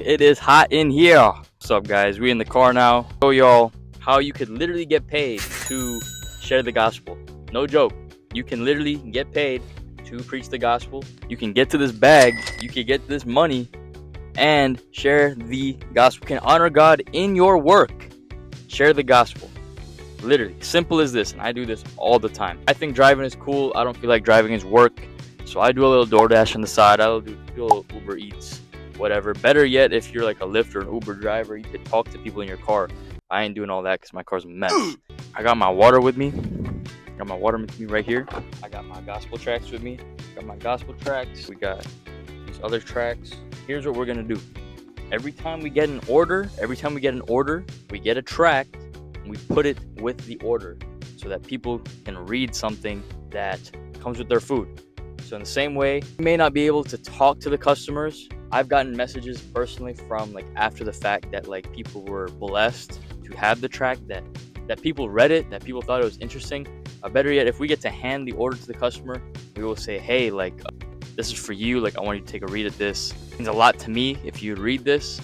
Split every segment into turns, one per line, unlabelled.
it is hot in here. What's up, guys? We in the car now. Show y'all how you could literally get paid to share the gospel. No joke. You can literally get paid to preach the gospel. You can get to this bag. You can get this money and share the gospel. You can honor God in your work. Share the gospel. Literally, simple as this. And I do this all the time. I think driving is cool. I don't feel like driving is work. So I do a little DoorDash on the side. I'll do a little Uber Eats, whatever. Better yet, if you're like a Lyft or an Uber driver, you could talk to people in your car. I ain't doing all that because my car's a mess. I got my water with me. Got my water with me right here. I got my gospel tracts with me. Got my gospel tracts. We got these other tracts. Here's what we're gonna do. Every time we get an order, we get a tract and we put it with the order so that people can read something that comes with their food. So in the same way, you may not be able to talk to the customers. I've gotten messages personally from like after the fact that like people were blessed to have the tract, that people read it, that people thought it was interesting. Better yet, if we get to hand the order to the customer, we will say, hey, like, this is for you. Like, I want you to take a read at this. It means a lot to me if you read this.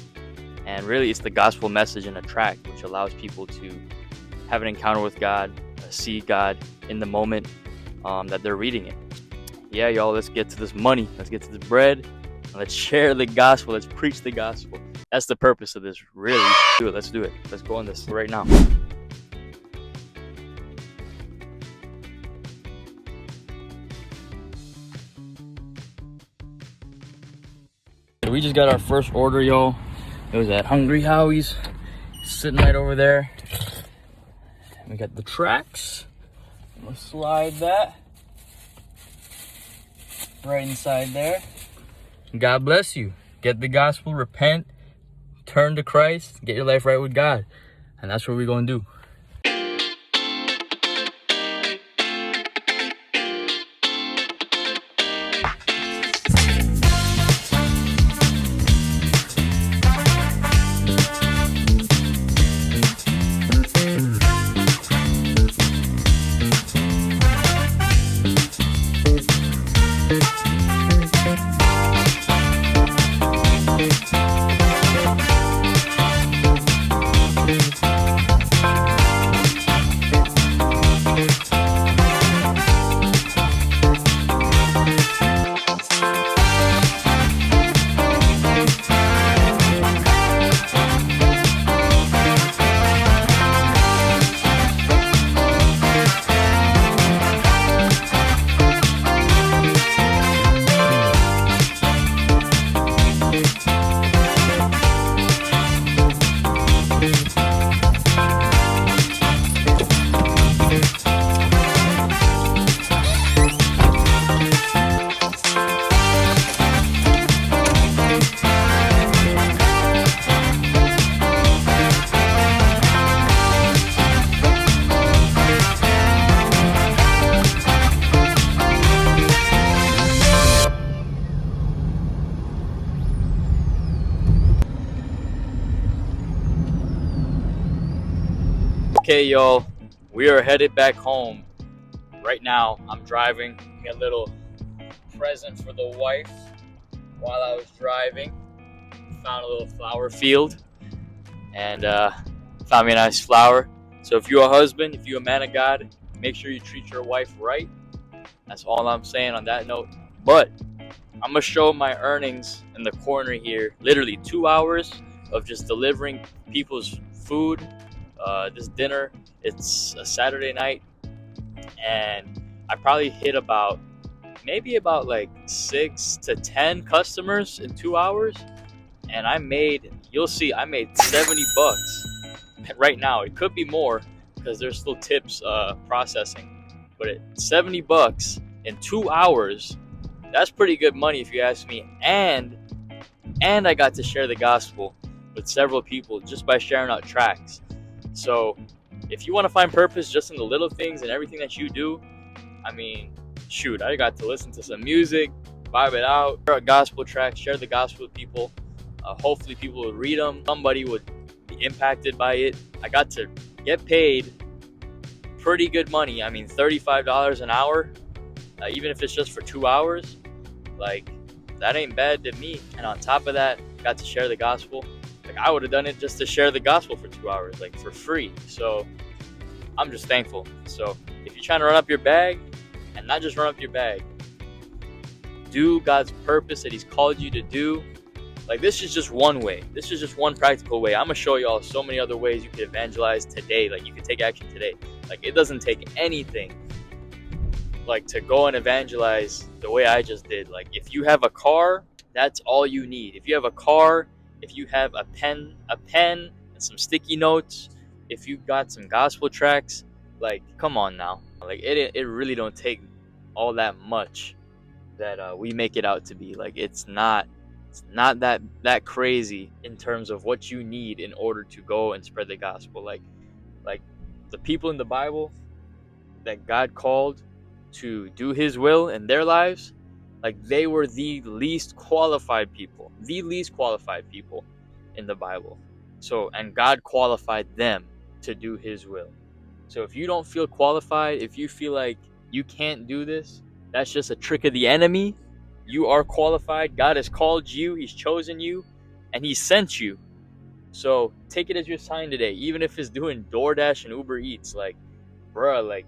And really, it's the gospel message in a tract, which allows people to have an encounter with God, see God in the moment that they're reading it. Yeah, y'all, let's get to this money. Let's get to this bread. And let's share the gospel. Let's preach the gospel. That's the purpose of this, really. Let's do it. Let's go on this right now. We just got our first order, y'all. It was at Hungry Howie's, sitting right over there. We got the tracts. I'm gonna slide that right inside there. God bless you. Get the gospel, repent, turn to Christ, get your life right with God. And that's what we're gonna do. Okay, y'all, we are headed back home. Right now, I'm driving. Got a little present for the wife while I was driving. Found a little flower field and found me a nice flower. So if you're a husband, if you're a man of God, make sure you treat your wife right. That's all I'm saying on that note. But I'm gonna show my earnings in the corner here. Literally 2 hours of just delivering people's food. This dinner, it's a Saturday night, and I probably hit maybe about like 6 to 10 customers in 2 hours, and you'll see, I made $70 right now. It could be more because there's still tips processing, but $70 in 2 hours, that's pretty good money if you ask me. And I got to share the gospel with several people just by sharing out tracts. So if you want to find purpose just in the little things and everything that you do, I mean, shoot, I got to listen to some music, vibe it out, share a gospel tract, share the gospel with people. Hopefully people would read them. Somebody would be impacted by it. I got to get paid pretty good money. I mean, $35 an hour, even if it's just for 2 hours, like that ain't bad to me. And on top of that, got to share the gospel, like I would have done it just to share the gospel for 2 hours, like for free. So I'm just thankful. So if you're trying to run up your bag, and not just run up your bag, do God's purpose that he's called you to do. Like, this is just one way. This is just one practical way. I'm gonna show y'all so many other ways you can evangelize today. Like, you can take action today. Like, it doesn't take anything like to go and evangelize the way I just did. Like, if you have a car, that's all you need. If you have a car, if you have a pen and some sticky notes, if you got some gospel tracts, like, come on now. Like, it really don't take all that much that we make it out to be. Like, it's not that crazy in terms of what you need in order to go and spread the gospel. Like the people in the Bible that God called to do his will in their lives, like, they were the least qualified people in the Bible. So, and God qualified them to do his will. So if you don't feel qualified, if you feel like you can't do this, that's just a trick of the enemy. You are qualified. God has called you, he's chosen you, and he sent you. So take it as your sign today, even if it's doing DoorDash and Uber Eats. Like, bruh, like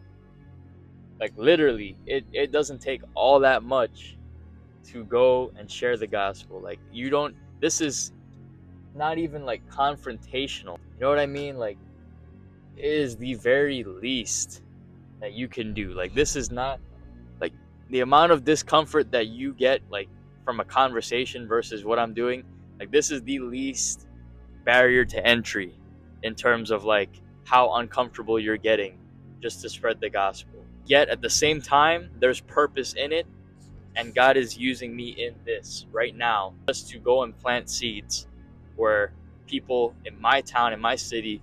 literally, it doesn't take all that much to go and share the gospel. Like, this is not even like confrontational. You know what I mean? Like, it is the very least that you can do. Like, this is not, like, the amount of discomfort that you get, like, from a conversation versus what I'm doing. Like, this is the least barrier to entry in terms of, like, how uncomfortable you're getting just to spread the gospel. Yet at the same time, there's purpose in it, and God is using me in this right now just to go and plant seeds where people in my town, in my city,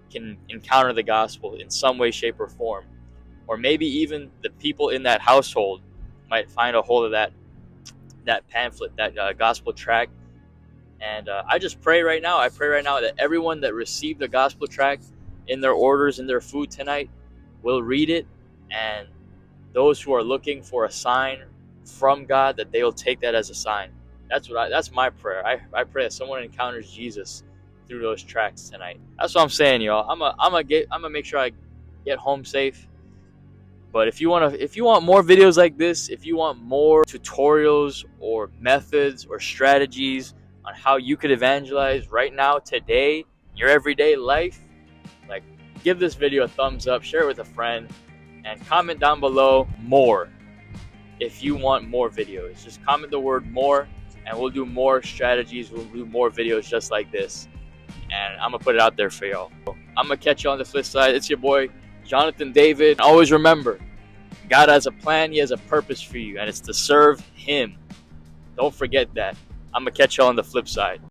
can encounter the gospel in some way, shape, or form. Or maybe even the people in that household might find a hold of that pamphlet, that gospel tract. And I just pray right now. I pray right now that everyone that received the gospel tract in their orders, in their food tonight, will read it. And those who are looking for a sign from God, that they will take that as a sign. That's my prayer. I pray that someone encounters Jesus through those tracts tonight. That's what I'm saying, y'all. I'm gonna make sure I get home safe. But if you want more videos like this, if you want more tutorials or methods or strategies on how you could evangelize right now, today, in your everyday life, like, give this video a thumbs up, share it with a friend, and comment down below more if you want more videos. Just comment the word more, and we'll do more strategies. We'll do more videos just like this, and I'm gonna put it out there for y'all. I'm gonna catch you on the flip side. It's your boy Jonathan David. Always remember, God has a plan, he has a purpose for you, and it's to serve him. Don't forget that. I'm gonna catch y'all on the flip side.